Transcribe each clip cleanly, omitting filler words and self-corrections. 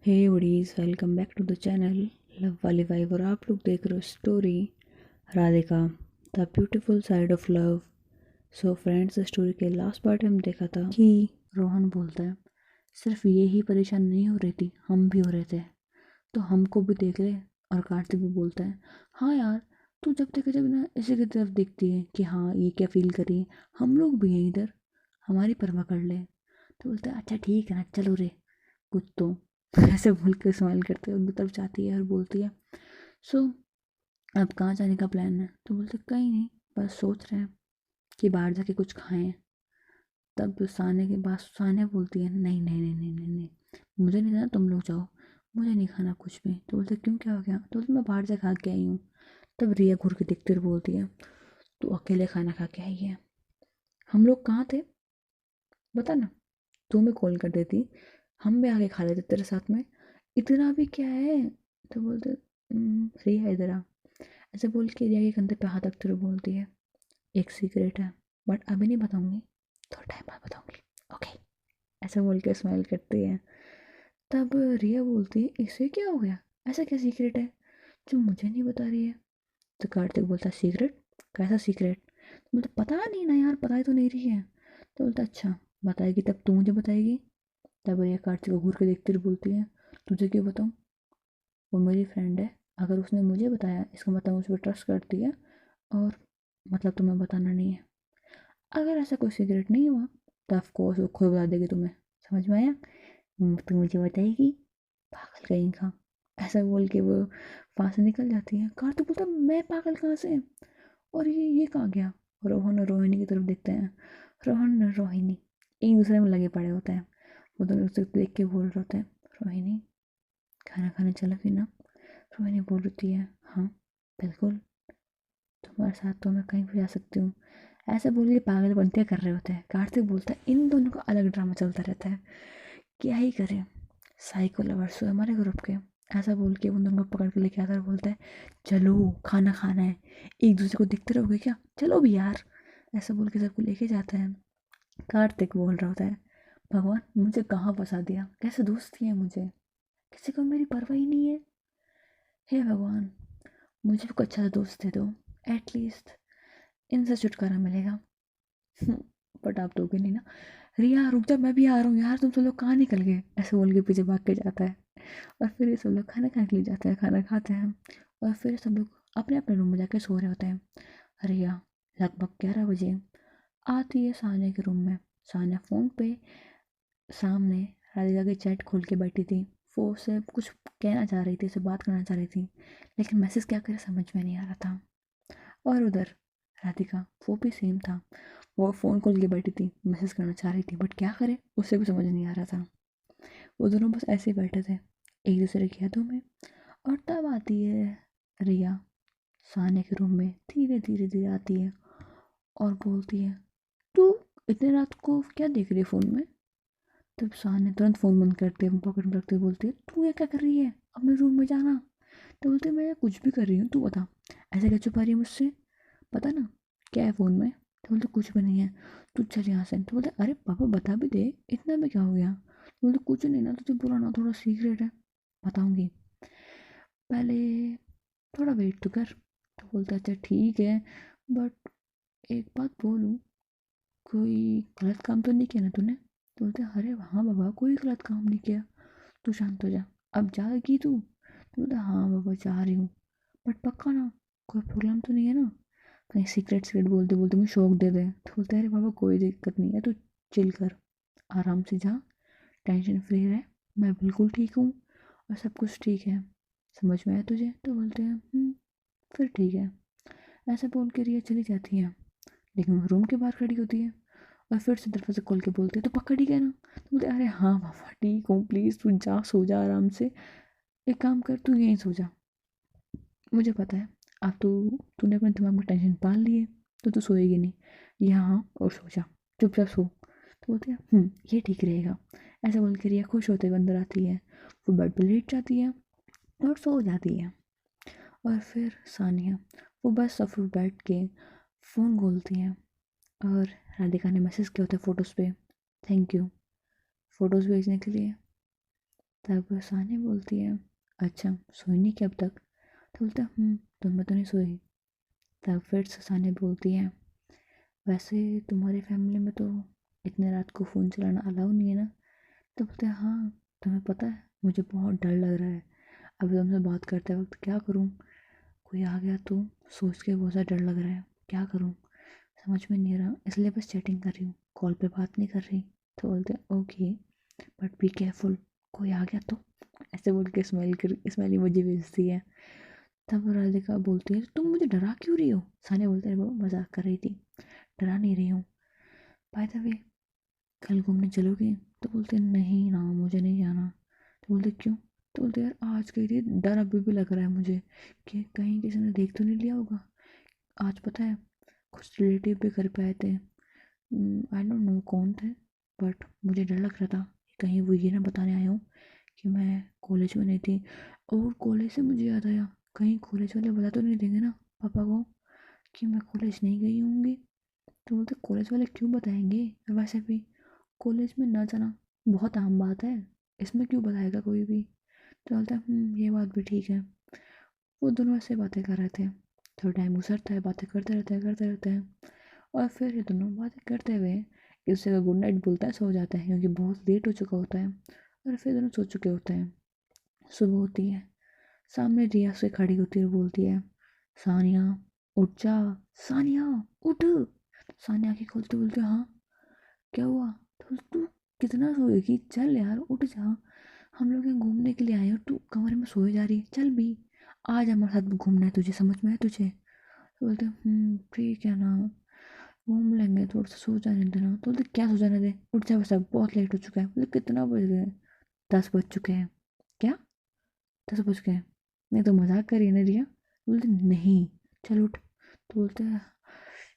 हे वडीज, welcome back to the channel love वाली vibe. और आप लोग देख रहे हो story Radhika, the beautiful side of love. So friends, story के लास्ट पार्ट में हम देखा था कि रोहन बोलता है सिर्फ ये ही परेशान नहीं हो रही थी, हम भी हो रहे थे, तो हमको भी देख ले। और कार्तिक भी बोलता है हाँ यार, तू जब देखे जब ना इसी की तरफ देखती है कि हाँ ये क्या फील करी है, हम लोग भी हैं इधर, हमारी परवाह कर ले। तो बोलता है अच्छा ठीक है ना, चलो रे कुछ तो ऐसे बोल के स्माइल करते हुए उनकी तरफ जाती है और बोलती है सो अब कहाँ जाने का प्लान है। तो बोलते कहीं नहीं, बस सोच रहे हैं कि बाहर जाके कुछ खाएं। तब साने के बाद साने बोलती है नहीं नहीं नहीं नहीं नहीं नहीं, मुझे नहीं जाना, तुम लोग जाओ, मुझे नहीं खाना कुछ भी। तो बोलते क्यों, क्या हो गया। तो बोलते मैं बाहर से खा के आई हूँ। तब रिया घूर के देखते हुए बोलती है तू अकेले खाना खा के आई है, हम लोग कहाँ थे बता ना, तू हमें कॉल कर देती, हम भी आके खा लेते तेरे साथ में, इतना भी क्या है। तो बोलते रिया इधर आ। ऐसे बोल के रिया के कंधे पे हाथ रखते हुए बोलती है एक सीक्रेट है, बट अभी नहीं बताऊंगी, थोड़ा टाइम बाद बताऊंगी, ओके। ऐसा बोल के स्माइल करती है। तब रिया बोलती है इसे क्या हो गया, ऐसा क्या सीक्रेट है जो मुझे नहीं बता रही है। तो कार्तिक बोलता है सीक्रेट, कैसा सीक्रेट। बोलते पता नहीं ना यार, पता ही तो नहीं रही है। तो बोलता अच्छा बताएगी तब तू मुझे बताएगी। तब रिया कार्तिक को घूर के देखती हुई बोलती है तुझे क्यों बताऊँ, वो मेरी फ्रेंड है, अगर उसने मुझे बताया इसका मतलब उस पर ट्रस्ट करती है, और मतलब तुम्हें बताना नहीं है। अगर ऐसा कोई सीक्रेट नहीं हुआ तो ऑफकोर्स वो खुद बता देगी तुम्हें, समझ में आया। तो मुझे बताएगी, पागल कहीं का। ऐसा बोल के वो वहाँ से निकल जाती है। कार तो बोलता मैं पागल कहाँ से, और ये कहाँ गया। रोहन और रोहिणी की तरफ देखते हैं। रोहन और रोहिणी एक दूसरे में लगे पड़े होते हैं। वो दोनों एक दूसरे को देख के बोल रहे होते हैं रोहिणी खाना खाने चलोगी ना। रोहिणी बोल रही है हाँ बिल्कुल, तुम्हारे साथ तो मैं कहीं भी जा सकती हूँ। ऐसे बोल के पागल बनते कर रहे होते हैं। कार्तिक बोलता है इन दोनों का अलग ड्रामा चलता रहता है, क्या ही करें, साइको लवर्स हो हमारे ग्रुप के। ऐसा बोल के उन दोनों को पकड़ के लेके आता है और बोलता है चलो खाना खाना है, एक दूसरे को देखते रहोगे क्या, चलो भी यार। ऐसा बोल के सबको लेके जाता है। कार्तिक बोल रहा होता है भगवान मुझे कहाँ फंसा दिया, कैसे दोस्ती है मुझे, किसी को मेरी परवाह ही नहीं है। हे भगवान मुझे भी कोई अच्छा सा दोस्त दे दो, एटलीस्ट इनसे छुटकारा मिलेगा। बट आप दोगे नहीं ना। रिया रुक जा, मैं भी आ रहा हूँ यार, तुम सब लोग कहाँ निकल गए। ऐसे बोल के पीछे भाग के जाता है। और फिर ये सब लोग खाना खाने के लिए जाते हैं, खाना खाते हैं। और फिर सब लोग अपने अपने रूम में जाके सो रहे होते हैं। रिया लगभग 11 बजे आती है सानिया के रूम में। सानिया फ़ोन पे सामने राधिका की चैट खोल के बैठी थी। वो उससे कुछ कहना चाह रही थी, उससे बात करना चाह रही थी, लेकिन मैसेज क्या करे समझ में नहीं आ रहा था। और उधर राधिका वो भी सेम था, वो फ़ोन खोल के बैठी थी, मैसेज करना चाह रही थी, बट क्या करे उससे भी समझ नहीं आ रहा था। वो दोनों बस ऐसे ही बैठे थे एक दूसरे की यादों में। और तब आती है रिया सानिया के रूम में, धीरे धीरे धीरे आती है और बोलती है तू इतने रात को क्या देख रही है फ़ोन में। तब सानिया तुरंत फ़ोन बंद करते हैं, पॉकेट में रखते हुए बोलती है तू ये क्या कर रही है, अपने रूम में जाना। तो बोलते मैं कुछ भी कर रही हूँ, तू बता ऐसे क्या छुपा रही है मुझसे, पता ना क्या है फ़ोन में। तो बोलते कुछ भी नहीं है, तू चल यहाँ से। तो बोलते अरे पापा बता भी दे, इतना में क्या हो गया। तो बोलते कुछ नहीं ना, तुझे बुरा ना, थोड़ा सीक्रेट है, बताऊंगी, पहले थोड़ा वेट तो कर। तो बोलता अच्छा ठीक है, बट एक बात बोलूँ, कोई गलत काम तो नहीं किया ना तूने। तो बोलते अरे हाँ बाबा कोई गलत काम नहीं किया, तू शांत हो जा, अब जाएगी तू। तो बोलता हाँ बाबा जा रही हूँ, बट पक्का ना, कोई प्रॉब्लम तो नहीं है ना, कहीं सीक्रेट सीक्रेट बोलते बोलते मुझे शौक दे दे। तो बोलते अरे बाबा कोई दिक्कत नहीं है, तू चिल कर, आराम से जा, टेंशन फ्री रहे, मैं बिल्कुल ठीक हूँ और सब कुछ ठीक है, समझ में आया तुझे। तो बोलते हैं फिर ठीक है। ऐसा बोल के रिया चली जाती है, लेकिन वो रूम के बाहर खड़ी होती है और फिर से दरवाजा खोल के बोलती है तो पक्का ठीक है ना। तो बोलते अरे हाँ बाबा ठीक हूँ, प्लीज़ तू जा सो जा आराम से, एक काम कर तू यहीं सो जा, मुझे पता है अब तूने अपने दिमाग में टेंशन पाल ली है, तो तू सोएगी नहीं, यहाँ और सो जा, चुपचाप सो। तो बोलते हैं ये ठीक रहेगा। ऐसा बोल के रिया खुश होते हुए अंदर आती है, वो बेड पर लेट जाती है और सो जाती है। और फिर सानिया वो बस सब बैठ के फ़ोन खोलती है, और राधिका ने मैसेज किया होता है फ़ोटोज़ पे, थैंक यू फ़ोटोज़ भेजने के लिए। तब सानिया बोलती है अच्छा सोई नहीं क्या अब तक? तो बोलता है तो मैं तो नहीं सोई। तब फिर से सानिया बोलती है वैसे तुम्हारी फैमिली में तो इतने रात को फ़ोन चलाना अलाउ नहीं है ना? तो बोलते हैं हाँ, तुम्हें पता है मुझे बहुत डर लग रहा है, अभी तुमसे बात करते वक्त क्या करूँ, कोई आ गया तो सोच के बहुत ज़्यादा डर लग रहा है, क्या करूँ समझ में नहीं आ रहा, इसलिए बस चैटिंग कर रही हूँ, कॉल पे बात नहीं कर रही। तो बोलते हैं ओके बट बी केयरफुल, कोई आ गया तो, ऐसे बोल के स्माइली मुझे भेजती है। तब राधिका बोलती है तुम मुझे डरा क्यों रही हो? सानिया बोलते हैं बाबा मजाक कर रही थी, डरा नहीं रही हूँ। बाय द वे कल घूमने चलोगे? तो बोलते नहीं ना मुझे नहीं जाना। तो बोलते क्यों? तो बोलते यार आज गई थी, डर अभी भी लग रहा है मुझे कि कहीं किसी ने देख तो नहीं लिया होगा। आज पता है कुछ रिलेटिव भी घर पे आए थे, आई डोंट नो कौन थे, बट मुझे डर लग रहा था कि कहीं वो ये ना बताने आए हों कि मैं कॉलेज में नहीं थी। और कॉलेज से मुझे याद आया, कहीं कॉलेज वाले बता तो नहीं देंगे ना पापा को कि मैं कॉलेज नहीं गई होंगी? तो बोलते कॉलेज वाले क्यों बताएंगे, वैसे भी कॉलेज में ना जाना बहुत आम बात है, इसमें क्यों बताएगा कोई भी? तो बोलता है ये बात भी ठीक है। वो दोनों ऐसे बातें कर रहे थे, थोड़ा टाइम गुजरता है, बातें करते रहते हैं और फिर ये दोनों बातें करते हुए एक दूसरे का गुड नाइट बोलता है, सो जाता है क्योंकि बहुत लेट हो चुका होता है और फिर दोनों सो चुके होते हैं। सुबह होती है, सामने रिया से खड़ी होती है और बोलती है सानिया उठ जा, सानिया उठ। सानिया आँखें खोलते बोलते हाँ क्या हुआ? तो तू कितना सोएगी, चल यार उठ जा, हम लोग यहाँ घूमने के लिए आए हैं और तू कमरे में सोए जा रही है, चल भी आज हमारे साथ घूमना है तुझे, समझ में है तुझे? तो बोलते ठीक है ना, घूम लेंगे, थोड़ा सा सो जाने देना। तो बोलते क्या सो जाने दे, उठ जा, बस अब बहुत लेट हो चुका है। बोले कितना बज गए? 10 बज चुके हैं। क्या 10 बज गए? नहीं तो मजाक करिए ना रिया। बोलते नहीं, चल उठ। तो बोलते हैं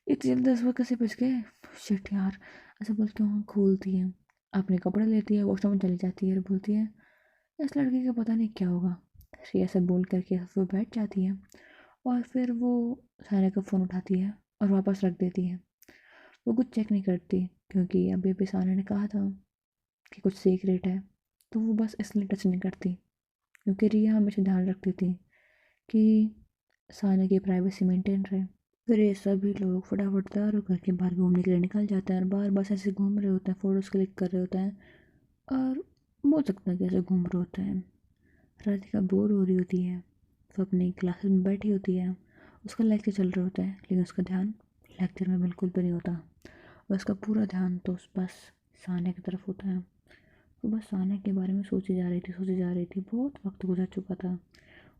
इतनी जल्दी 10 कैसे बज गए, शिट यार। ऐसा बोलते हाँ खोलती है, अपने कपड़े लेती है, वॉशरूम में चली जाती है और बोलती है इस लड़की का पता नहीं क्या होगा। रिया से बोल करके वो बैठ जाती है और फिर वो सारे का फ़ोन उठाती है और वापस रख देती है। वो कुछ चेक नहीं करती क्योंकि अभी अभी सारा ने कहा था कि कुछ सीक्रेट है, तो वो बस इसलिए टच नहीं करती क्योंकि रिया हमेशा ध्यान रखती थी कि सारा की प्राइवेसी मेंटेन रहे। फिर ये सभी लोग फटाफट तैयार होकर के बाहर घूमने के लिए निकल जाते हैं और बाहर बस ऐसे घूम रहे होते हैं, फ़ोटोज़ क्लिक कर रहे होते हैं और बोल सकते हैं कि ऐसे घूम रहे होते हैं। राधिका बोर हो रही होती है, वो अपनी क्लासेस में बैठी होती है, उसका लेक्चर चल रहा होता है लेकिन उसका ध्यान लेक्चर में बिल्कुल भी नहीं होता और उसका पूरा ध्यान तो बस सानिया की तरफ होता है। वो बस सानिया के बारे में सोची जा रही थी, बहुत वक्त गुजर चुका था,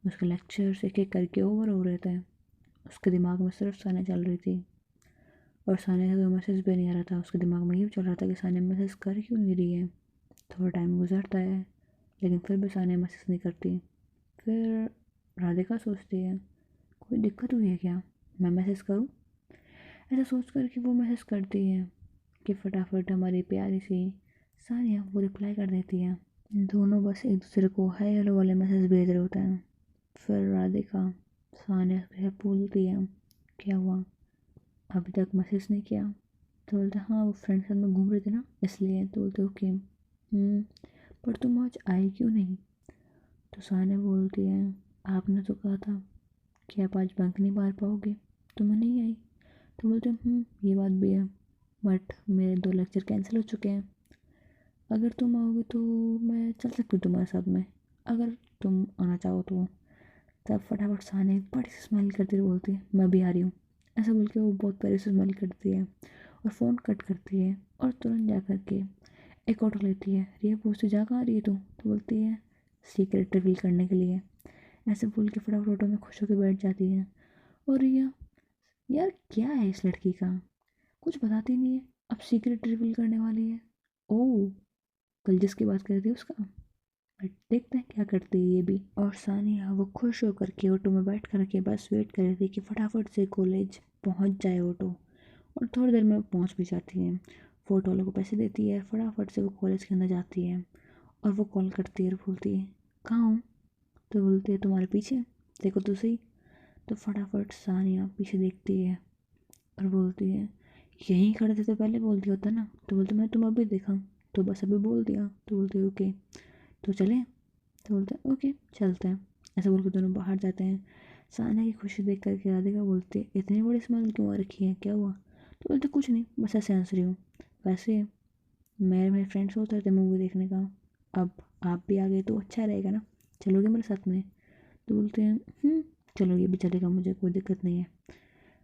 उसके लेक्चर्स एक एक करके ओवर हो रहे थे, उसके दिमाग में सिर्फ सानिया चल रही थी और सानिया का कोई मैसेज भी नहीं आ रहा था। उसके दिमाग में ये चल रहा था कि सानिया मैसेज कर क्यों नहीं रही है। थोड़ा टाइम गुजरता है लेकिन फिर भी सानिया मैसेज नहीं करती। फिर राधिका सोचती है कोई दिक्कत हुई है क्या, मैं मैसेज करूँ? ऐसा सोच कर कि वो मैसेज करती है कि फटाफट हमारी प्यारी सी सानिया वो रिप्लाई कर देती है। दोनों बस एक दूसरे को हाय हेलो वाले मैसेज भेज रहे होते हैं। फिर राधिका सानिया से पूछती है क्या हुआ, अभी तक मैसेज नहीं किया? तो बोलते हाँ वो फ्रेंड के साथ में घूम रही थी ना इसलिए। तो बोलते ओके पर तुम आज आई क्यों नहीं? तो सानिया बोलती है आपने तो कहा था कि आप आज बंक नहीं मार पाओगे तो मैं नहीं आई। तो बोलते ये बात भी है बट मेरे 2 लेक्चर कैंसिल हो चुके हैं, अगर तुम आओगे तो मैं चल सकती हूँ तुम्हारे साथ में, अगर तुम आना चाहो तो। तब फटाफट सानिया बड़ी सी स्माइल करती हुई बोलती है मैं भी आ रही हूँ। ऐसा बोल के वो बहुत प्यारी से स्माइल करती है और फ़ोन कट करती है और तुरंत जा कर के एक ऑटो लेती है। रिया पूछती जा कहाँ रही है तू? तो बोलती है सीक्रेट रिवील करने के लिए। ऐसे बोल के फटाफट ऑटो में खुश होकर बैठ जाती है। और रिया यार क्या है इस लड़की का, कुछ बताती नहीं है, अब सीक्रेट रिवील करने वाली है। ओह कल जिसकी बात कर रही है उसका, बट देखते हैं क्या करती है ये भी। और सानिया वो खुश होकर के ऑटो में बैठ कर के बस वेट कर रही थी कि फटाफट से कॉलेज पहुंच जाए ऑटो, और थोड़ी देर में पहुंच भी जाती है। फोटो वालों को पैसे देती है, फटाफट से वो कॉलेज के अंदर जाती है और वो कॉल करती है और बोलती है कहाँ हूँ? तो बोलती है तुम्हारे पीछे, देखो तो सही। तो फटाफट सानिया पीछे देखती है और बोलती है यहीं खड़े थे तो पहले बोल दिया होता ना। तो बोलते मैं तुम अभी देखा, तो बस अभी बोल दिया। तो बोलते ओके तो चलें? तो बोलते हैं ओके चलते हैं। ऐसा बोल के दोनों बाहर जाते हैं। सानिया की खुशी देख करके राधिका बोलती है इतनी बड़ी स्माइल क्यों आ रखी है, क्या हुआ? तो बोलते कुछ नहीं, बस ऐसे हंस रही हूँ। वैसे मेरे फ्रेंड्स सोच रहे थे मूवी देखने का, अब आप भी आ गए तो अच्छा रहेगा ना, चलोगे मेरे साथ में? तो बोलते हैं चलो ये भी चलेगा, मुझे कोई दिक्कत नहीं है।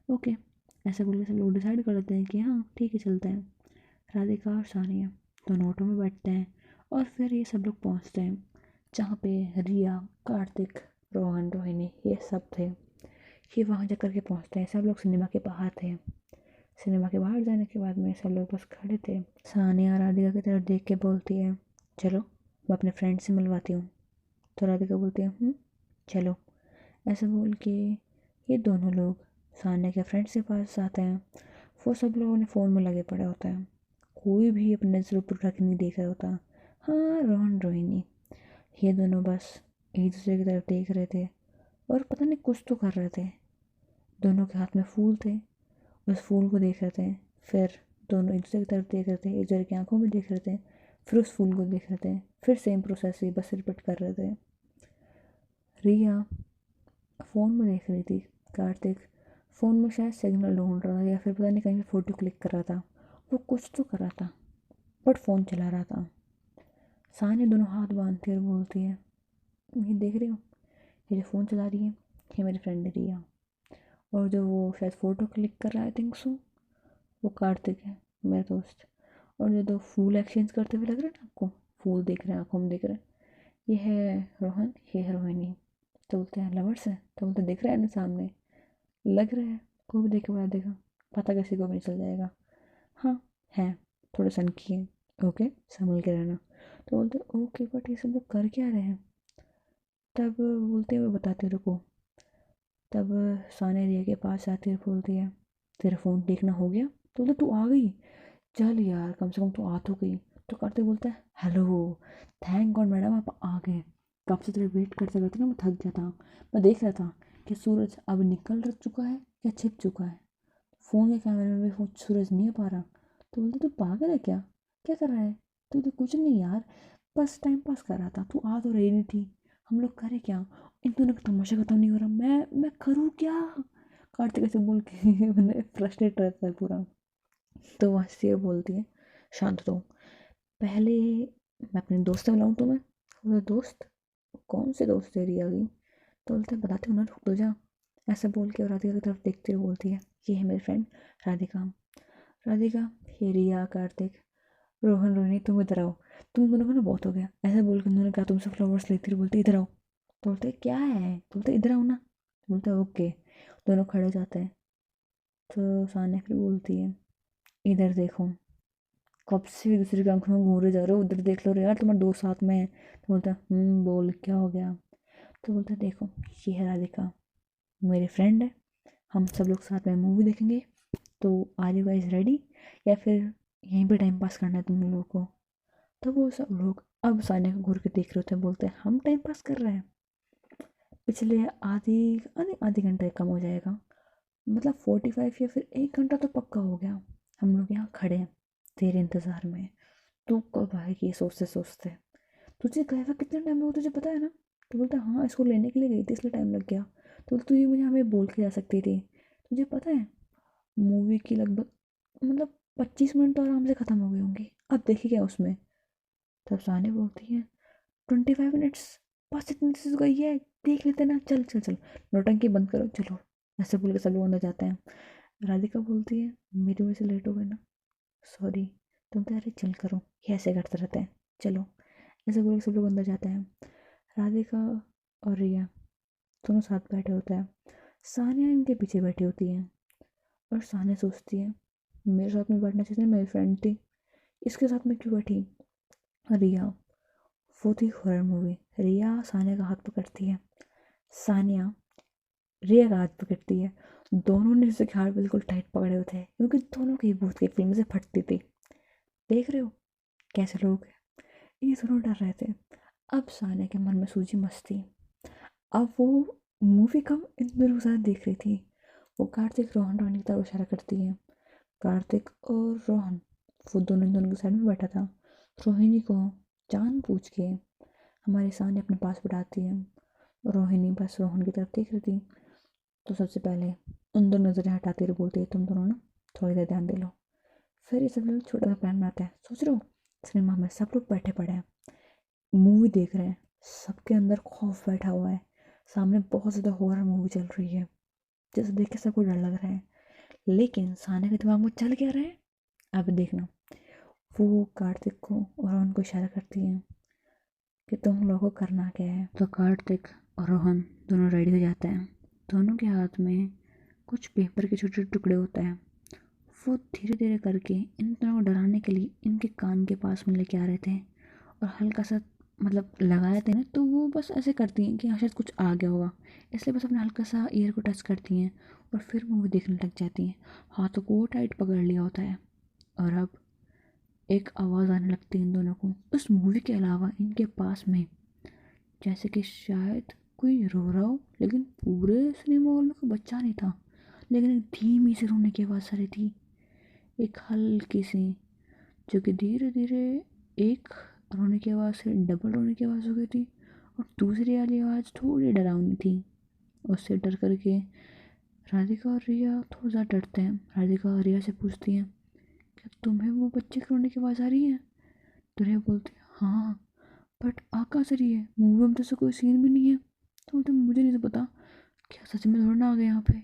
ओके, ऐसा बोल के सब लोग डिसाइड कर लेते हैं कि हाँ ठीक है चलते हैं। राधिका और सानिया दोनों ऑटो में बैठते हैं और फिर ये सब लोग पहुँचते हैं जहाँ पे रिया, कार्तिक, रोहन, रोहिणी ये सब थे। ये वहाँ जा कर के पहुँचते हैं, सब लोग सिनेमा के बाहर थे। सिनेमा के बाहर जाने के बाद में सब लोग बस खड़े थे। सानिया राधिका की तरफ देख के बोलती है चलो मैं अपने फ्रेंड से मिलवाती हूँ। तो राधिका बोलती है चलो। ऐसा बोल के ये दोनों लोग सानिया के फ्रेंड्स के पास आते हैं। वो सब लोग अपने फ़ोन में लगे पड़े होते हैं, कोई भी अपने नज़र ऊपर रख नहीं देख रहा होता। हाँ रोहन रोहिणी ये दोनों बस एक दूसरे की तरफ देख रहे थे और पता नहीं कुछ तो कर रहे थे। दोनों के हाथ में फूल थे, उस फूल को देख रहे थे। फिर दोनों एक दूसरे की तरफ देख रहे थे, एक दूसरे की आंखों में देख रहे थे, फिर उस फूल को देख रहे थे। फिर सेम प्रोसेस ही बस रिपीट कर रहे थे। रिया फ़ोन में देख रही थी, कार्तिक फ़ोन में शायद सिग्नल ढूंढ रहा था या फिर पता नहीं कहीं पे फ़ोटो क्लिक कर रहा था। वो कुछ तो कर रहा था बट फ़ोन चला रहा था। सानिया दोनों हाथ बांधती है और बोलती है ये देख रही हो, ये जो फ़ोन चला रही है ये मेरी फ्रेंड है रिया, और जो वो शायद फ़ोटो क्लिक कर रहा है आई थिंक सो वो कार्तिक है, मेरा दोस्त। और जो दो फूल एक्सचेंज करते हुए लग रहे हैं ना आपको, फूल देख रहे हैं, आंखों में देख रहे हैं, ये है रोहन, ये है रोहिणी। तो बोलते हैं लवर्स है? तो बोलते दिख रहा है ना सामने, लग रहा है, कोई भी देखे बता देगा, पता किसी को भी नहीं चल जाएगा। हाँ है, थोड़ा सनकी है, ओके संभल के रहना। तो बोलते ओके बट ये सब लोग कर क्या रहे हैं? तब बोलते हुए बताते रुको। तब सानिया रिया के पास आती है, बोलती है तेरा फ़ोन देखना हो गया? तो बोलते तू आ गई, चल यार कम से कम तो आ तो गई। तो कार्तिक बोलता है हेलो, थैंक गॉड मैडम आप आ गए, कब से तेरे वेट करते करते ना मैं थक गया था। मैं देख रहा था कि सूरज अब निकल चुका है या छिप चुका है, फ़ोन के कैमरे में भी सूरज नहीं आ पा रहा। तो बोलते तू पागल है क्या, क्या कर रहा है? तो कुछ नहीं यार, बस टाइम पास कर रहा था, तू आ तो रही नहीं थी, हम लोग करें क्या? इन दोनों का तमाशा खत्म नहीं हो रहा, मैं करूँ क्या? कार्तिक ऐसे बोल के मैंने फ्रस्ट्रेट रहता है पूरा। तो वहाँ से बोलती है शांत रहो, पहले मैं अपने दोस्त से मिलाऊँ तुम्हें। बोले दोस्त? कौन से दोस्त तेरी आ गई? तो बोलते हैं बताते हो ना, रुक तो जा। ऐसा बोल के और राधिका की तरफ देखते हुए बोलती है ये है मेरी फ्रेंड राधिका। राधिका, ये रिया, कार्तिक, रोहन, रोहिणी तुम इधर आओ, तुम दोनों का ना बहुत हो गया। ऐसा बोल के उन्होंने कहा तुमसे फ्लावर्स लेती रही, बोलते इधर आओ। तो बोलते क्या है? तो बोलते इधर आओ ना। तो बोलते ओके। दोनों खड़े हो जाते हैं। तो सानिया फिर बोलती है इधर देखो, कब से दूसरे की आंखों में घूरे जा रहे हो, उधर देख लो रे यार तुम्हारे दोस्त साथ में है। तो बोलता है बोल क्या हो गया? तो बोलता है देखो ये है राधिका, मेरी फ्रेंड है, हम सब लोग साथ में मूवी देखेंगे, तो आर यू गाइस रेडी, या फिर यहीं पे टाइम पास करना है तुम लोगों को? तब वो सब लोग अब सानिया को घूर के देख रहे होते हैं, बोलते हैं हम टाइम पास कर रहे हैं? पिछले आधी आधी घंटे कम हो जाएगा, मतलब 45 या फिर 1 घंटा तो पक्का हो गया हम लोग यहाँ खड़े हैं तेरे इंतज़ार में। तू कब आएगी ये सोचते सोचते? तुझे गए हुआ कितना टाइम हुआ तुझे पता है ना? तो बोलता हाँ इसको लेने के लिए गई थी इसलिए टाइम लग गया। तो तू ये मुझे हमें बोल के जा सकती थी, तुझे पता है मूवी की लगभग मतलब 25 मिनट तो आराम से ख़त्म हो गए होंगे, अब देखी क्या उसमें? तब सानिया बोलती है 25 मिनट्स, बस इतनी सी गई है, देख लेते ना, चल चल चल, नौटंकी बंद करो चलो। ऐसे बोल के सब लोग अंदर जाते हैं। राधिका बोलती है मेरी वजह से लेट हो गए ना, सॉरी। तुम तो अरे चिल करो, ये ऐसे करते रहते हैं, चलो। ऐसे बोल के सब लोग अंदर जाते हैं। राधिका और रिया दोनों साथ बैठे होते हैं। सानिया इनके पीछे बैठी होती है और सानिया सोचती है मेरे साथ में बैठना चाहिए, मेरी फ्रेंड थी, इसके साथ में क्यों बैठी? रिया, वो थी हॉरर मूवी, रिया सानिया का हाथ पकड़ती है, सानिया रिया का हाथ पकड़ती है, दोनों ने उसके हाथ बिल्कुल टाइट पकड़े हुए थे क्योंकि दोनों की भूत की फिल्म से फटती थी। देख रहे हो कैसे लोग हैं? ये दोनों डर रहे थे। अब सानिया के मन में सूझी मस्ती, अब वो मूवी कम इन दोनों के साथ देख रही थी। वो कार्तिक रोहन रोहन की तरफ इशारा करती है, कार्तिक और रोहन वो दोनों इन दोनों के साइड में बैठा था। रोहिणी को जान पूछ के हमारी सानी अपने पास बिठाती है। रोहिणी बस रोहन की तरफ देख रही थी। तो सबसे पहले उन दोनों नजरें हटाती रही, बोलती है तुम दोनों ना थोड़ी देर ध्यान दे लो। फिर ये सब लोग छोटा सा प्लान बनाते हैं। सोच रहे हो सिनेमा में सब लोग बैठे पड़े हैं, मूवी देख रहे हैं, सबके अंदर खौफ बैठा हुआ है, सामने बहुत ज़्यादा हॉरर मूवी चल रही है जिसे देख के सबको डर लग रहा है। लेकिन साने के दिमाग में चल क्या रहा है, अब देखना। वो कार्तिक को और रोहन को इशारा करती है कि तुम लोगों को करना क्या है। तो कार्तिक और रोहन दोनों रेडी हो जाते हैं। दोनों के हाथ में कुछ पेपर के छोटे छोटे टुकड़े होते हैं। वो धीरे धीरे करके इन दोनों को डराने के लिए इनके कान के पास में लेके आ रहे थे और हल्का सा मतलब लगाए थे ना, तो वो बस ऐसे करती हैं कि हाँ शायद कुछ आ गया होगा, इसलिए बस अपने हल्का सा ईयर को टच करती हैं और फिर मूवी देखने लग जाती हैं। हाथों को टाइट पकड़ लिया होता है और अब एक आवाज़ आने लगती है इन दोनों को उस मूवी के अलावा इनके पास में, जैसे कि शायद कोई रो रहा हो, लेकिन पूरे सिनेमा हॉल में कोई बच्चा नहीं था, लेकिन एक धीमी सी रोने की आवाज़ आ रही थी, एक हल्की सी, जो कि धीरे धीरे एक रोने की आवाज़ से डबल रोने की आवाज़ हो गई थी और दूसरी वाली आवाज़ थोड़ी डरावनी थी। उससे डर करके राधिका और रिया थोड़ा ज़्यादा डरते हैं। राधिका रिया से पूछती हैं क्या तुम्हें वो बच्चे के रोने की आवाज़ आ रही है? तो रिया बोलती है हाँ, बट आ कहाँ से रही है, मूवी में तो ऐसा कोई सीन भी नहीं है। तो बोलते मुझे नहीं तो पता, क्या सच में थोड़ा ना आ गए यहाँ पे,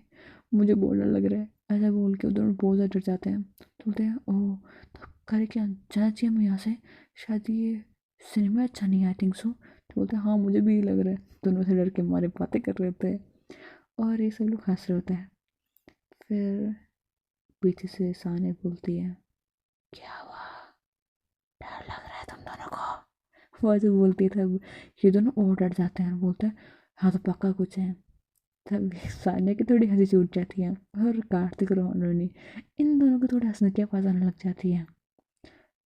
मुझे बहुत डर लग रहा है। ऐसा बोल के दोनों बहुत ज़्यादा डर जाते हैं। तो बोलते हैं ओह, तो करे क्या जाना चाहिए हमें यहाँ से, शायद ये सिनेमा अच्छा नहीं है, आई थिंक सो। तो बोलते हैं हाँ मुझे भी लग रहा है। दोनों से डर के मारे बातें कर रहे होते हैं और ये सब लोग हंस रहे होते हैं। फिर पीछे से साने बोलती है क्या हुआ, डर लग रहा है तुम दोनों को? वो ऐसे बोलती है तब ये दोनों और डर जाते हैं और बोलते हैं हाँ तो पक्का कुछ है। तब सान्या की थोड़ी हंसी छूट जाती है और कार्तिक और रोनी इन दोनों को थोड़ी हंसने की आवाज़ आने लग जाती है।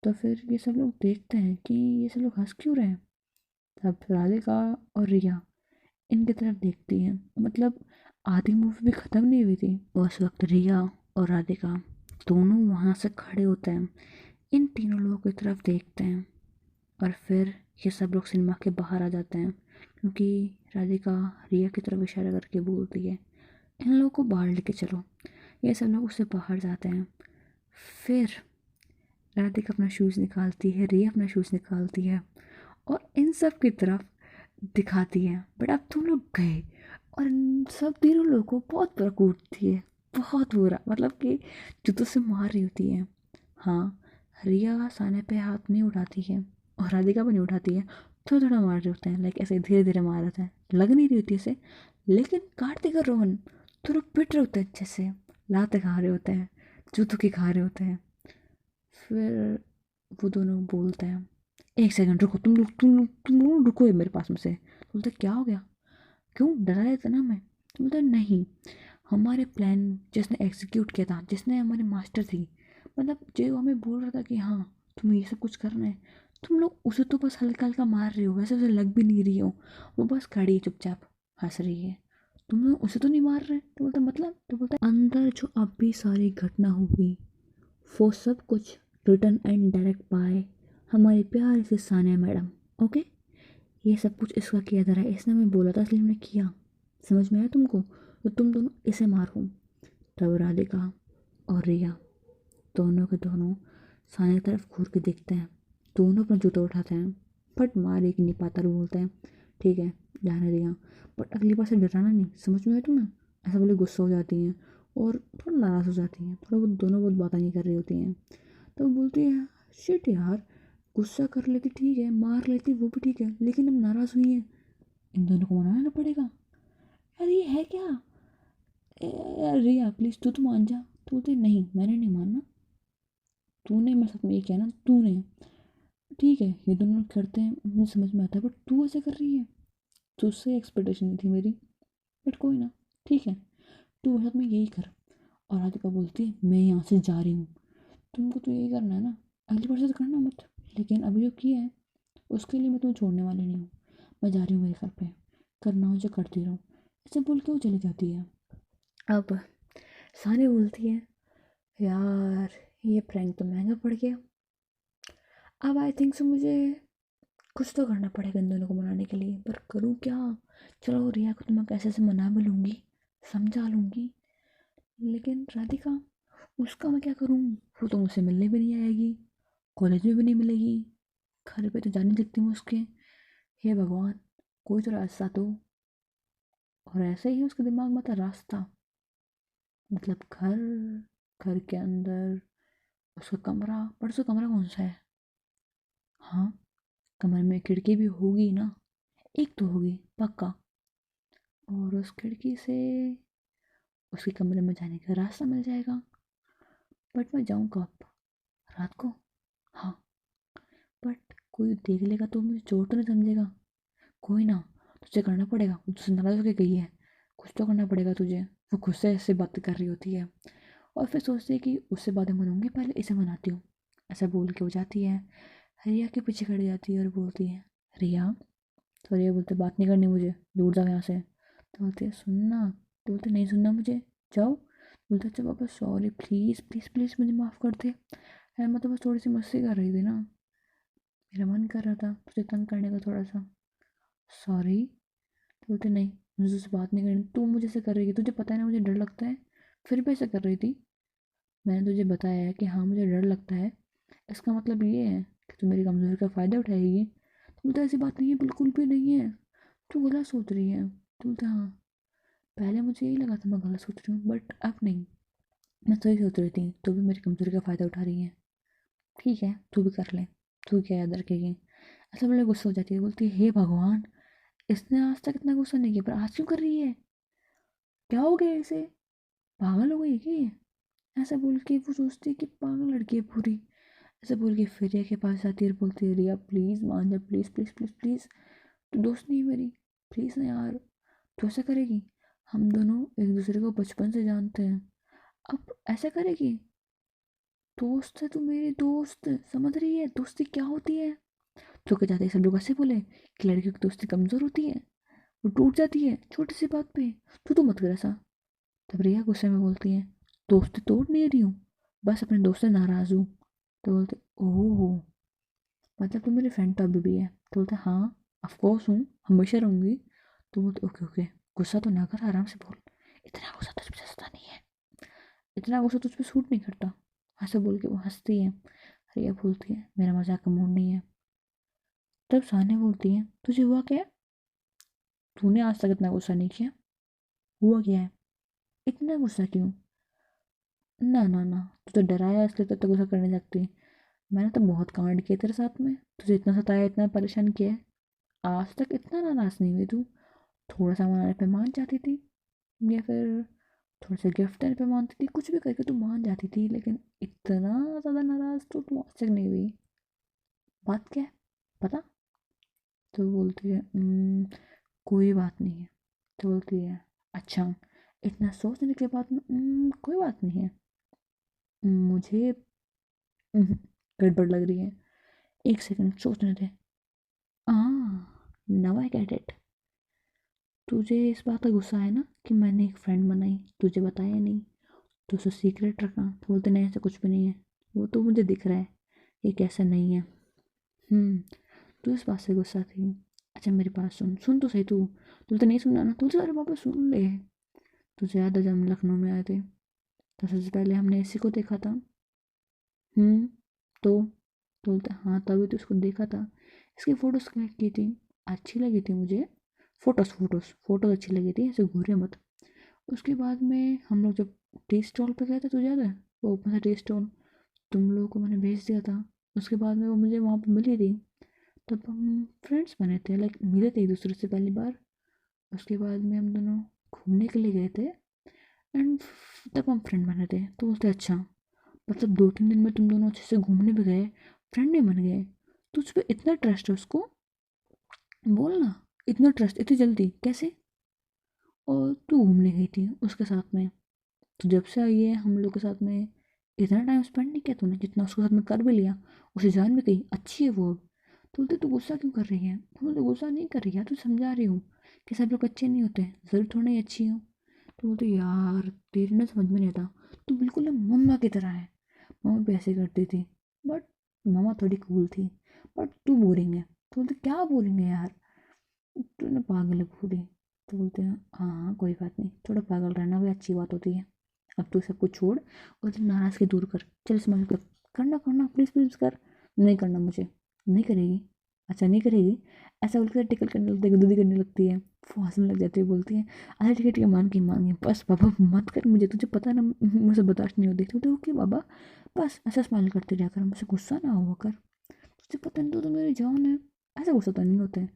तो फिर ये सब लोग देखते हैं कि ये सब लोग हंस क्यों रहे हैं। तब राधिका और रिया इनकी तरफ देखती हैं, मतलब आधी मूवी भी ख़त्म नहीं हुई थी। उस वक्त रिया और राधिका दोनों वहाँ से खड़े होते हैं, इन तीनों लोगों की तरफ देखते हैं और फिर ये सब लोग सिनेमा के बाहर आ जाते हैं, क्योंकि राधिका रिया की तरफ इशारा करके बोलती है इन लोगों को बाहर लेके चलो। ये सब लोग उससे बाहर जाते हैं। फिर राधिका अपना शूज़ निकालती है, रिया अपना शूज़ निकालती है और इन सब की तरफ दिखाती है बट अब तुम लोग गए और इन सब तीनों लोगों को बहुत बुरा कूटती है, बहुत बुरा, मतलब कि जूतों से मार रही होती है। हाँ, रिया साने पे हाथ नहीं उठाती है और राधिका भी नहीं उठाती है, थोड़ा थोड़ा मार रहे होते हैं, लाइक ऐसे धीरे धीरे मार रहे हैं, लग नहीं रही होती ऐसे। लेकिन कार्तिक और रोहन थोड़ा पिट रहे होते हैं अच्छे से, लाते खा रहे होते हैं, जूतों की खा रहे होते हैं। फिर वो दोनों बोलते हैं एक सेकंड रुको, तुम लोग रुको ये मेरे पास में से। बोलते क्या हो गया, क्यों डरा रहे थे ना मैं? तो बोलते नहीं, हमारे प्लान जिसने एग्जीक्यूट किया था, जिसने हमारे मास्टर थी, मतलब जो हमें बोल रहा था कि हाँ तुम्हें ये सब कुछ करना है, तुम लोग उसे तो बस हल्का हल्का मार रहे हो, वैसे उसे लग भी नहीं रही हो, वो बस खड़ी है चुपचाप हंस रही है, तुम लोग उसे तो नहीं मार रहे। तो बोलता मतलब, तो बोलता अंदर जो अभी सारी घटना हुई वो सब कुछ रिटर्न एंड डायरेक्ट बाय हमारी प्यारी सी सानिया मैडम। ओके, ये सब कुछ इसका किया जा रहा है, इसने हमें बोला था इसलिए हमने किया, समझ में आया तुमको? तो तुम दोनों इसे मारो। तब राधिका और रिया दोनों के दोनों सानिया की तरफ घूर के देखते हैं, दोनों अपना जूता उठाते हैं बट मार एक नहीं पाता, और बोलते हैं ठीक है जाने दिया, बट अगली बार से डराना नहीं, समझ में आया तुम्हें? ऐसा बोले गुस्सा हो जाती हैं और थोड़ा नाराज़ हो जाती हैं, थोड़ा बहुत दोनों बहुत बातें नहीं कर रही होती हैं। तो वो बोलती है शिट यार, गुस्सा कर लेती ठीक है, मार लेती वो भी ठीक है, लेकिन अब नाराज़ हुई है, इन दोनों को मनाना पड़ेगा। यार ये है क्या, यार रिया प्लीज़ तू तो मान जा। तो बोलते नहीं मैंने नहीं मानना, तूने मेरे साथ में ये किया ना, तूने, ठीक है ये दोनों लोग करते हैं मुझे समझ में आता है, बट तू ऐसे कर रही है, तुझसे एक्सपेक्टेशन नहीं थी मेरी, बट कोई ना, ठीक है तू मेरे साथ में यही कर। और राधिका बोलती है मैं यहाँ से जा रही हूँ, तुमको तो यही करना है ना, अगली बार से तो करना मत, लेकिन अभी जो किया है उसके लिए मैं तुम्हें छोड़ने वाली नहीं हूँ, मैं जा रही हूँ मेरे घर पे, करना हो जो करती रहो। ऐसे बोल के वो चली जाती है। अब सानी बोलती है यार ये प्रैंक तो महंगा पड़ गया, अब आई थिंक सो मुझे कुछ तो करना पड़ेगा इन दोनों को मनाने के लिए, पर करूँ क्या? चलो रिया को तो मैं कैसे से मना भी लूँगी, समझा लूँगी, लेकिन राधिका, उसका मैं क्या करूँ? वो तो मुझसे मिलने भी नहीं आएगी, कॉलेज में भी नहीं मिलेगी, घर पे तो जा नहीं सकती मैं उसके। हे भगवान, कोई तो रास्ता तो। और ऐसे ही उसके दिमाग में था रास्ता, मतलब घर, घर के अंदर उसका कमरा, पर उसका कमरा कौन सा है? हाँ, कमरे में खिड़की भी होगी ना, एक तो होगी पक्का, और उस खिड़की से उसके कमरे में जाने का रास्ता मिल जाएगा। बट मैं जाऊँ कब? रात को? हाँ, बट कोई देख लेगा तो मुझे चोर तो नहीं समझेगा? कोई ना, तुझे करना पड़ेगा, वो तुझसे नाराज होकर गई है, कुछ तो करना पड़ेगा तुझे। वो खुद से ऐसे बातें कर रही होती है, और फिर सोचती है कि उससे बातें मनाऊंगी, पहले इसे मनाती हूँ। ऐसा बोल के वो जाती है, रिया के पीछे खड़ी जाती है और बोलती है, रिया। तो रिया बोलते, बात नहीं करनी मुझे, दूर जाओ यहाँ से। तो बोलती है, सुनना। तो बोलते, नहीं सुनना मुझे, जाओ। बोलते, अच्छा पापा सॉरी, प्लीज़ प्लीज़ प्लीज़ मुझे माफ़ कर दे, है मैं तो बस थोड़ी सी मस्ती कर रही थी ना, मेरा मन कर रहा था तुझे तंग करने का थोड़ा सा, सॉरी। तो बोलते, नहीं मुझे तुझसे बात नहीं करनी, तू मुझे ऐसे कर रही है, तुझे पता है ना मुझे डर लगता है, फिर भी ऐसा कर रही थी। मैंने तुझे बताया है कि हाँ मुझे डर लगता है, इसका मतलब ये है कि तू मेरी कमज़ोरी का फ़ायदा उठाएगी? तो बोलता, ऐसी बात नहीं है, बिल्कुल भी नहीं है, तू गलत सोच रही है। तो बोलता, हाँ पहले मुझे यही लगा था मैं गलत सोच रही हूँ, बट अब नहीं, मैं सही सोच रही थी, तू भी मेरी कमज़ोरी का फ़ायदा उठा रही है। ठीक है, तू भी कर ले, तू क्या याद रखेगी? ऐसा बोले गुस्सा हो जाती है, बोलती है, हे भगवान, इसने आज तक इतना गुस्सा नहीं किया, पर आज क्यों कर रही है? क्या हो गया इसे? पागल हो गई क्या ये? ऐसा बोल के वो सोचती है कि पागल लड़की है पूरी। ऐसा बोल के फिर रिया के पास आती है और बोलती है, रिया प्लीज़ मान जा, प्लीज़ प्लीज़ प्लीज़ प्लीज़, तू दोस्त नहीं है मेरी, प्लीज़ ना यार, तू ऐसा करेगी? हम दोनों एक दूसरे को बचपन से जानते हैं, अब ऐसा करेगी? दोस्त है तू मेरी, दोस्त, समझ रही है दोस्ती क्या होती है? तो क्या जाते हैं सब लोग ऐसे बोले कि लड़कियों की दोस्ती कमज़ोर होती है, वो टूट जाती है छोटी सी बात पे, तू तो मत कर ऐसा। तब रिया गुस्से में बोलती है, दोस्ती तोड़ नहीं रही हूँ, बस अपने दोस्त से नाराज़ हूँ। तो बोलते, ओह, मतलब तुम मेरी फ्रेंड तो अभी भी है? तो बोलते, हाँ ऑफ कोर्स हूँ, हमेशा रहूँगी। तो बोलते, ओके ओके, गुस्सा तो ना कर, आराम से बोल, इतना गुस्सा तुझ पे सस्ता नहीं है, इतना गुस्सा तुझ पे सूट नहीं करता। ऐसे बोल के वो हंसती है। रिया बोलती है, मेरा मजाक का मूड नहीं है। तब सानिया बोलती है, तुझे हुआ क्या है? तूने आज तक इतना गुस्सा नहीं किया, हुआ क्या है? इतना गुस्सा क्यों? ना ना ना, तू तो डराया इसलिए तो गुस्सा करने लगती है। मैंने तो बहुत कांड किए तेरे साथ में, तुझे इतना सताया, इतना परेशान किया है, आज तक इतना नाराज नहीं हुई तू। थोड़ा सा मनाने पे मान जाती थी, या फिर थोड़े से गिफ्ट देने पे मानती थी, कुछ भी करके तू मान जाती थी, लेकिन इतना ज़्यादा नाराज तो तू आज तक नहीं हुई। बात क्या है पता? तो बोलती है, कोई बात नहीं है। तो बोलती है, अच्छा, इतना सोचने के बाद में, कोई बात नहीं है, मुझे गड़बड़ लग रही है, एक सेकंड सोचने दे। नाउ आई गेट इट, तुझे इस बात का गुस्सा है ना कि मैंने एक फ्रेंड बनाई, तुझे बताया नहीं, तो उसे सीक्रेट रखा। तो बोलते, नहीं ऐसा कुछ भी नहीं है, वो तो मुझे दिख रहा है ये कैसा नहीं है। तू इस बात से गुस्सा थी? अच्छा मेरी बात सुन, सुन तो सही तू तो नहीं सुनना ना, तू तो अरे बाबा सुन ले। तुझे याद है जब हम लखनऊ में आए थे, तो सबसे पहले हमने इसी को देखा था। हम्म तो तो बोलता, हाँ तभी तो उसको देखा था, इसकी फ़ोटोज़ क्लिक की थी, अच्छी लगी थी मुझे, फ़ोटोज़ अच्छी लगी थी, ऐसे घूरे मत। उसके बाद में हम लोग जब टी स्टॉल पर गए थे, तुझे याद है? वो ओपन सा टी स्टॉल, तुम लोगों को मैंने भेज दिया था, उसके बाद में वो मुझे वहाँ पर मिली थी, तब हम फ्रेंड्स बने थे, लाइक मिले थे एक दूसरे से पहली बार। उसके बाद में हम दोनों घूमने के लिए गए थे, एंड तब हम फ्रेंड बने थे। तो बोलते, अच्छा, मतलब 2-3 दिन में तुम दोनों अच्छे से घूमने भी गए, फ्रेंड भी बन गए, तुझ पे इतना ट्रस्ट है उसको? बोलना, इतना ट्रस्ट इतनी जल्दी कैसे? और तू घूमने गई थी उसके साथ में, तो जब से आई है हम लोग के साथ में इतना टाइम स्पेंड नहीं किया तूने जितना उसके साथ में कर भी लिया, उसे जान भी गई, अच्छी है वो अब। तो बोलते, तू गुस्सा क्यों कर रही है? तो बोलते, गुस्सा नहीं कर रही है, तू समझा रही हूँ कि सब लोग अच्छे नहीं होते, ज़रूर थोड़ा ही अच्छी हो। तो बोलते, यार तेरी ना समझ में नहीं आता, तू बिल्कुल ना मम्मा की तरह है, मम्मा भी ऐसे करती थी, बट मम्मा थोड़ी कूल थी, बट तू बोरिंग है। तो बोलते क्या बोलेंगे यार, तूने पागल है पूरी। तो बोलते हैं हाँ हाँ कोई बात नहीं, थोड़ा पागल रहना भी अच्छी बात होती है। अब तू सब कुछ छोड़ और तुम नाराज़गी दूर कर, चल स्माइल कर, करना करना प्लीज़ प्लीज़ कर। नहीं करना मुझे, नहीं करेगी, अच्छा नहीं करेगी, ऐसा बोलकर टिकल करने लगती है, गुदगुदी करने लगती है, वो हंसने लग जाती है, बोलती है अच्छा ठीक है मान गई, बस पापा मत कर, मुझे तुझे पता है ना मुझे बर्दाश्त नहीं होती। तो ओके बाबा, बस ऐसा स्माइल करते रहा कर, मुझसे गुस्सा ना हुआ कर, तुझे पता नहीं तो मेरी जान है। ऐसा गुस्सा तो नहीं होता है।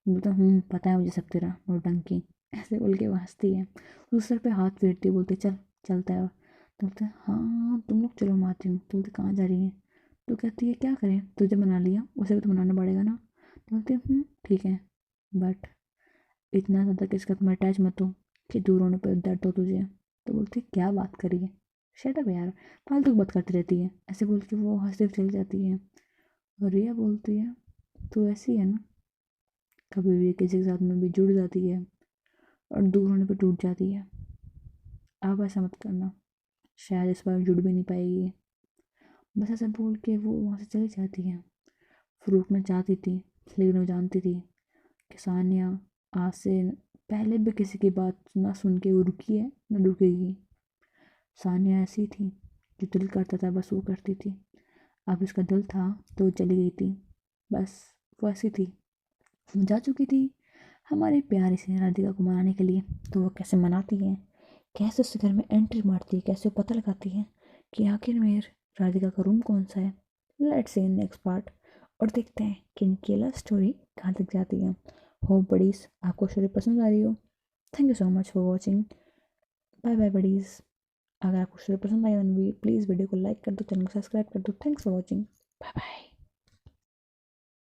बोलता पता है मुझे सब तेरा नौटंकी, ऐसे बोल के वो हंसती है, उस सर पे हाथ फेरती है, बोलते चल चलता है। तो बोलते हैं हाँ तुम लोग चलो मैं आती हूँ। तो बोलते कहाँ जा रही है। तो कहती है क्या करें, तुझे मना लिया उसे भी तो मनाना पड़ेगा ना। तो बोलते ठीक है, बट इतना ज़्यादा किसका तुम अटैच मत हो कि दूर होने पर दर्द हो तुझे। तो बोलती है क्या बात करी है, शट अप यार, फालतू की बात करती रहती है, ऐसे बोल के वो हंसते हुए चली जाती है। और रिया बोलती है तू ऐसी है ना, कभी भी किसी के साथ में भी जुड़ जाती है और दूर होने पे टूट जाती है। आप ऐसा मत करना, शायद इस बार जुड़ भी नहीं पाएगी। बस ऐसा बोल के वो वहाँ से चली जाती है। रोकना चाहती थी लेकिन वो जानती थी कि सानिया आज से पहले भी किसी की बात ना सुन के वो रुकी है ना रुकेगी। सानिया ऐसी थी जो दिल करता था बस वो करती थी, अब उसका दिल था तो वो चली गई थी, बस वो ऐसी थी, वो जा चुकी थी हमारे प्यारे से राधिका को मनाने के लिए। तो वो कैसे मनाती है, कैसे उसके घर में एंट्री मारती है, कैसे वो पता लगाती है कि आखिर में राधिका का रूम कौन सा है। Let's see in next part, और देखते हैं कि इनकी लव स्टोरी कहाँ तक जाती है। होप बडीज आपको स्टोरी पसंद आ रही हो। Thank you so much for watching, bye bye buddies. अगर आपको स्टोरी पसंद आई देन भी प्लीज़ वीडियो को लाइक कर दो, चैनल को सब्सक्राइब कर दो। Thanks for watching, bye bye.